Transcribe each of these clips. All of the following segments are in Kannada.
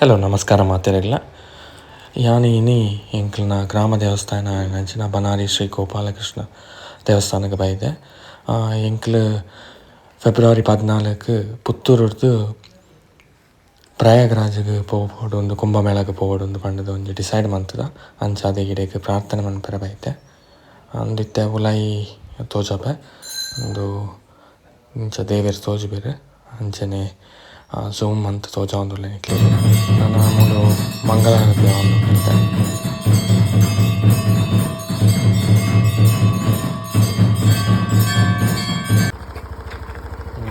ಹಲೋ ನಮಸ್ಕಾರ ಮಾತೆರೆಗ್ಲ ಯಾನಿ ಇನಿ ಎಂಕ್ಲ್ನ ಗ್ರಾಮ ದೇವಸ್ಥಾನ ನಂಚಿನ ಬನಾರಿ ಶ್ರೀ ಗೋಪಾಲಕೃಷ್ಣ ದೇವಸ್ಥಾನಕ್ಕೆ ಬೈದೆ. ಎಂಕ್ಲು ಫೆಬ್ರವರಿ 14 ಪುತ್ತೂರುಡ್ದು ಪ್ರಯಾಗ್ರಾಜ್ಗೆ ಪೋವೋಡು ಒಂದು ಕುಂಭಮೇಳಕ್ಕೆ ಪೋವೋಡು ಒಂದು ಪಂಡದ ಒಂಜಿ ಡಿಸೈಡ್ ಮಂತದ ಅಂಚ ಅದೇ ಗಿಡಕ್ಕೆ ಪ್ರಾರ್ಥನೆ ಮನ್ಪರೆ ಬೈತೆ. ಅಂದಿತ್ತೆ ಉಲಾಯಿ ತೋಜಪೆ ಒಂದು ಇಂಚ ದೇವೇರು ತೋಜುವೆರು ಅಂಚನೆ ಝೂಮ್ ಅಂತ ತೋಜಾವೊಂದುಲ್ಲೆ ನಿಕ್ಲೆಗೆ ನಾನು ಮೂಲು ಮಂಗಳಾರತಿ ಆವೊಂದುಂಡು.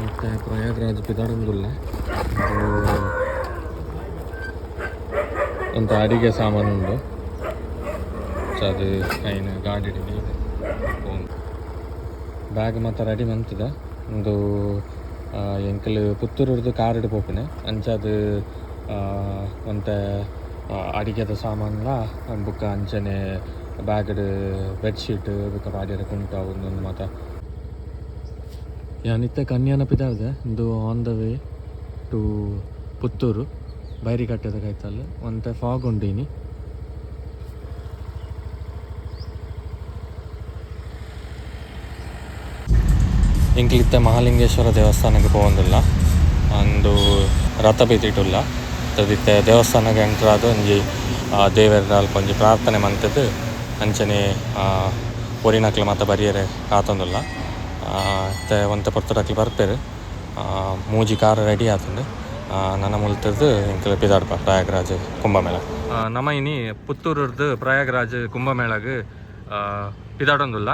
ಮತ್ತು ಪ್ರಯಾಗ್ರಾಜ್ ಪಿದಾಡೊಂದುಲ್ಲೆ ಒಂತ ಅಡಿಗೆ ಸಾಮಾನು ಉಂಡು ಅದು ಐನ ಗಾಡಿ ಬ್ಯಾಗ್ ಮಾತ್ರ ರೆಡಿ ಮಂತದ ಒಂದು ಎಂಕಲ್ ಪುತ್ತೂರುಡ್ದು ಕಾರಡು ಪೋಪುನೆ ಅಂಚದು ಒಂತ ಅಡಿಗೆದ ಸಾಮಾನ್ಲ ಬುಕ್ಕ ಅಂಚನೆ ಬ್ಯಾಗ್ಡ್ ಬೆಡ್ಶೀಟ್ ಬುಕ್ಕ ಪಾಡ್ಯರ ಕುಂಟ ಒಂದೊಂದು ಮಾತ ಯಾನಿತ್ತೆ ಕನ್ಯಾನ ಪಿದಾರ್ದೆ ಒಂದು on the way to Puttur ಬೈರಿಕಟ್ಟೆದ ಕೈತಲ್ಲ ಒಂತೆ ಫಾಗ್ ಉಂಡೀನಿ. ಇಂಕ್ಲಿತ್ತೆ ಮಹಾಲಿಂಗೇಶ್ವರ ದೇವಸ್ಥಾನಕ್ಕೆ ಪೋವೊಂದುಲ್ಲ ಅಂದು ರಥ ಬೀತಿಟುಲ್ಲ ತದಿತ್ತೆ ದೇವಸ್ಥಾನಕ್ಕೆ ಎಂಟ್ರ್ ಆದ ಒಂಜಿ ದೇವೆರ್ನ ಅಲ್ಪ ಒಂಜಿ ಪ್ರಾರ್ಥನೆ ಮಂತದ್ದು ಅಂಚನೆ ಒರಿನಕ್ಲು ಮಾತ ಬರಿಯರೆ ಕಾತೊಂದುಲ್ಲ ಮತ್ತು ಒಂತೆ ಪೊರ್ತುಡಕ್ಲು ಬರ್ಪೆರು ಮೂಜಿ ಕಾರ್ ರೆಡಿ ಆತುಂಡು ನನ್ನ ಮುಲ್ತದ್ದು ಎಂಕ್ಲು ಪಿದಾಡ್ಪ ಪ್ರಯಾಗ್ರಾಜ್ ಕುಂಭಮೇಳ. ನಮ ಇನಿ ಪುತ್ತೂರುರ್ದು ಪ್ರಯಾಗ್ರಾಜ್ ಕುಂಭಮೇಳಗ್ ಪಿದಾಡೊಂದುಲ್ಲ.